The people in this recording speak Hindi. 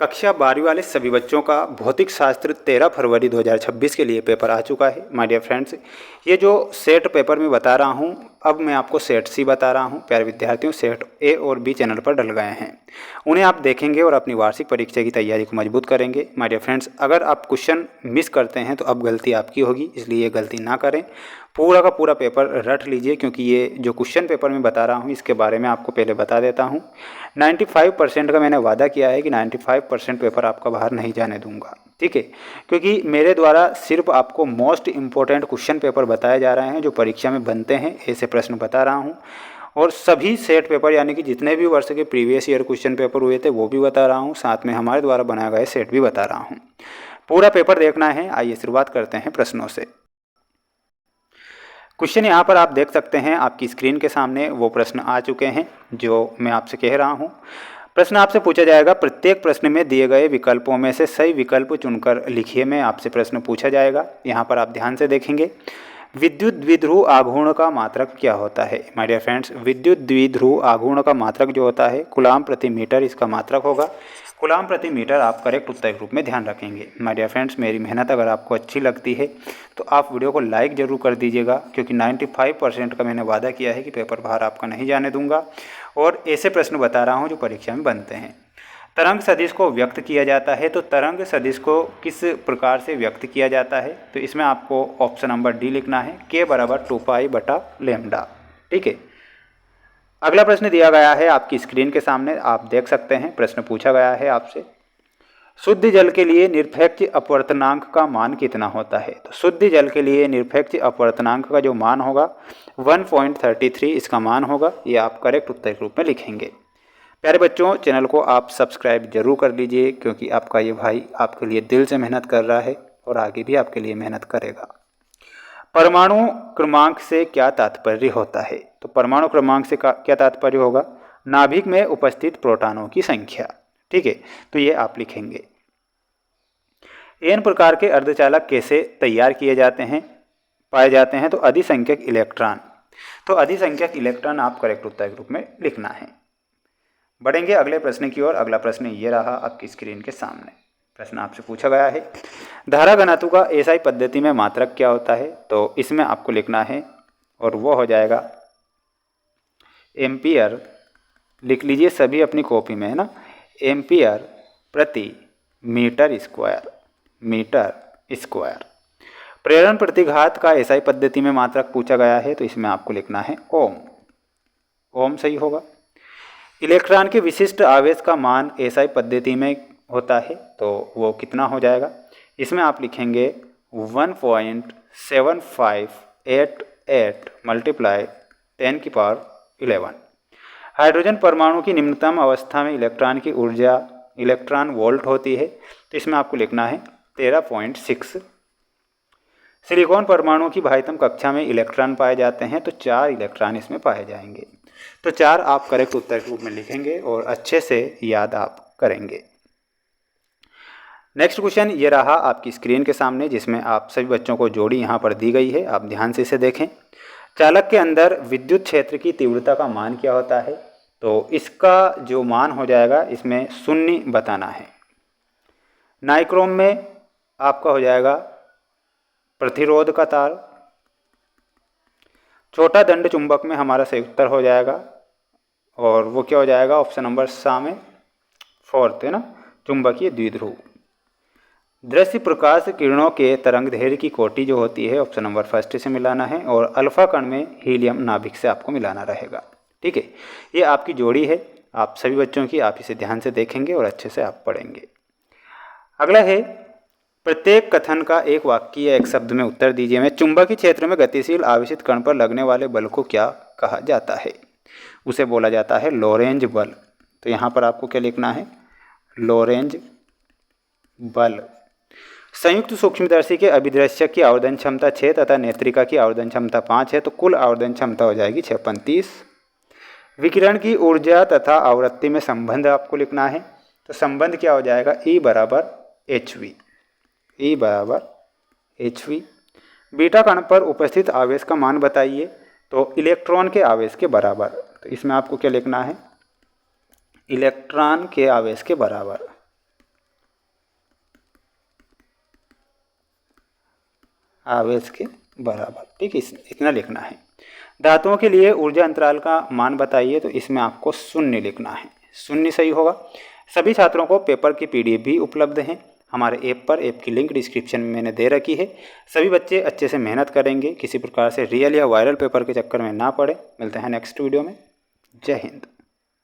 कक्षा 12वीं वाले सभी बच्चों का भौतिक शास्त्र 13 फरवरी 2026 के लिए पेपर आ चुका है। माय डियर फ्रेंड्स, ये जो सेट पेपर में बता रहा हूँ, अब मैं आपको सेट सी बता रहा हूँ। प्यारे विद्यार्थियों, सेट ए और बी चैनल पर डल गए हैं, उन्हें आप देखेंगे और अपनी वार्षिक परीक्षा की तैयारी को मजबूत करेंगे। माय डियर फ्रेंड्स, अगर आप क्वेश्चन मिस करते हैं तो अब गलती आपकी होगी, इसलिए ये गलती ना करें। पूरा का पूरा पेपर रट लीजिए, क्योंकि ये जो क्वेश्चन पेपर मैं बता रहा हूँ इसके बारे में आपको पहले बता देता हूँ। 95% का मैंने वादा किया है कि 95% पेपर आपका बाहर नहीं जाने दूंगा, ठीक है। क्योंकि मेरे द्वारा सिर्फ आपको मोस्ट इम्पोर्टेंट क्वेश्चन पेपर बताए जा रहे हैं जो परीक्षा में बनते हैं, ऐसे प्रश्न बता रहा हूँ। और सभी सेट पेपर यानी कि जितने भी वर्ष के प्रीवियस ईयर क्वेश्चन पेपर हुए थे वो भी बता रहा हूँ, साथ में हमारे द्वारा बनाए गए सेट भी बता रहा हूँ। पूरा पेपर देखना है। आइए शुरुआत करते हैं प्रश्नों से। क्वेश्चन यहाँ पर आप देख सकते हैं, आपकी स्क्रीन के सामने वो प्रश्न आ चुके हैं जो मैं आपसे कह रहा हूँ। प्रश्न आपसे पूछा जाएगा, प्रत्येक प्रश्न में दिए गए विकल्पों में से सही विकल्प चुनकर लिखिए में आपसे प्रश्न पूछा जाएगा। यहाँ पर आप ध्यान से देखेंगे, विद्युत द्विध्रुव आघूर्ण का मात्रक क्या होता है। माय डियर फ्रेंड्स, विद्युत द्विध्रुव आघूर्ण का मात्रक जो होता है कूलाम प्रति मीटर इसका मात्रक होगा। कूलाम प्रति मीटर आप करेक्ट उत्तर के रूप में ध्यान रखेंगे। माय डियर फ्रेंड्स, मेरी मेहनत अगर आपको अच्छी लगती है तो आप वीडियो को लाइक ज़रूर कर दीजिएगा, क्योंकि 95% का मैंने वादा किया है कि पेपर बाहर आपका नहीं जाने दूंगा और ऐसे प्रश्न बता रहा हूँ जो परीक्षा में बनते हैं। तरंग सदिश को व्यक्त किया जाता है, तो तरंग सदिश को किस प्रकार से व्यक्त किया जाता है, तो इसमें आपको ऑप्शन नंबर डी लिखना है, k बराबर 2π/λ, ठीक है। अगला प्रश्न दिया गया है आपकी स्क्रीन के सामने, आप देख सकते हैं। प्रश्न पूछा गया है आपसे, शुद्ध जल के लिए निरपेक्ष अपवर्तनांक का मान कितना होता है। तो शुद्ध जल के लिए निरपेक्ष अपवर्तनांक का जो मान होगा 1.33 इसका मान होगा। ये आप करेक्ट उत्तर के रूप में लिखेंगे। प्यारे बच्चों, चैनल को आप सब्सक्राइब जरूर कर लीजिए, क्योंकि आपका ये भाई आपके लिए दिल से मेहनत कर रहा है और आगे भी आपके लिए मेहनत करेगा। परमाणु क्रमांक से क्या तात्पर्य होता है। तो परमाणु क्रमांक से क्या तात्पर्य होगा, नाभिक में उपस्थित प्रोटॉनों की संख्या, ठीक है। तो ये आप लिखेंगे। एन प्रकार के अर्धचालक कैसे तैयार किए जाते हैं, पाए जाते हैं। तो अधिसंख्यक इलेक्ट्रॉन, तो अधिसंख्यक इलेक्ट्रॉन आप करेक्ट उत्तर के रूप में लिखना है। बढ़ेंगे अगले प्रश्न की ओर। अगला प्रश्न ये रहा आपकी स्क्रीन के सामने। प्रश्न आपसे पूछा गया है, धारा घनत्व का एसआई पद्धति में मात्रक क्या होता है। तो इसमें आपको लिखना है और वो हो जाएगा एम्पियर, लिख लीजिए सभी अपनी कॉपी में, है ना, एम्पियर प्रति मीटर स्क्वायर, मीटर स्क्वायर। प्रेरण प्रतिघात का एसआई पद्धति में मात्रक पूछा गया है, तो इसमें आपको लिखना है ओम, ओम सही होगा। इलेक्ट्रॉन के विशिष्ट आवेश का मान एसआई पद्धति में होता है, तो वो कितना हो जाएगा। इसमें आप लिखेंगे 1.7588 × 10⁻11। हाइड्रोजन परमाणु की निम्नतम अवस्था में इलेक्ट्रॉन की ऊर्जा इलेक्ट्रॉन वोल्ट होती है, तो इसमें आपको लिखना है 13.6। सिलिकॉन परमाणु की बाह्यतम कक्षा में इलेक्ट्रॉन पाए जाते हैं, तो 4 इलेक्ट्रॉन इसमें पाए जाएंगे। तो 4 आप करेक्ट उत्तर के रूप में लिखेंगे और अच्छे से याद आप करेंगे। नेक्स्ट क्वेश्चन ये रहा आपकी स्क्रीन के सामने, जिसमें आप सभी बच्चों को जोड़ी यहाँ पर दी गई है, आप ध्यान से इसे देखें। चालक के अंदर विद्युत क्षेत्र की तीव्रता का मान क्या होता है। तो इसका जो मान हो जाएगा इसमें 0 बताना है। नाइक्रोम में आपका हो जाएगा प्रतिरोध का तार। छोटा दंड चुंबक में हमारा सही उत्तर हो जाएगा, और वो क्या हो जाएगा, ऑप्शन नंबर सा में 4th, है ना, चुंबकीय द्विध्रुव। दृश्य प्रकाश किरणों के तरंगदैर्घ्य की कोटि जो होती है ऑप्शन नंबर 1 से मिलाना है, और अल्फा कण में हीलियम नाभिक से आपको मिलाना रहेगा, ठीक है। ये आपकी जोड़ी है आप सभी बच्चों की, आप इसे ध्यान से देखेंगे और अच्छे से आप पढ़ेंगे। अगला है, प्रत्येक कथन का एक वाक्य या एक शब्द में उत्तर दीजिए में चुंबकीय क्षेत्र में गतिशील आवेशित कण पर लगने वाले बल को क्या कहा जाता है। उसे बोला जाता है लोरेंज बल। तो यहाँ पर आपको क्या लिखना है, लोरेंज बल। संयुक्त सूक्ष्मदर्शी के अभिदृश्यक की आवर्धन क्षमता 6 तथा नेत्रिका की आवर्धन क्षमता 5 है, तो कुल आवर्धन क्षमता हो जाएगी 635। विकिरण की ऊर्जा तथा आवृत्ति में संबंध आपको लिखना है, तो संबंध क्या हो जाएगा, E बराबर HV, E बराबर HV। बीटा कण पर उपस्थित आवेश का मान बताइए, तो इलेक्ट्रॉन के आवेश के बराबर। तो इसमें आपको क्या लिखना है, इलेक्ट्रॉन के आवेश के बराबर, आवेश के बराबर। ठीक है, इतना लिखना है। धातुओं के लिए ऊर्जा अंतराल का मान बताइए, तो इसमें आपको 0 लिखना है, 0 सही होगा। सभी छात्रों को पेपर की PDF भी उपलब्ध हैं हमारे ऐप पर। ऐप की लिंक डिस्क्रिप्शन में मैंने दे रखी है। सभी बच्चे अच्छे से मेहनत करेंगे, किसी प्रकार से रियल या वायरल पेपर के चक्कर में ना पड़े। मिलते हैं नेक्स्ट वीडियो में। जय हिंद।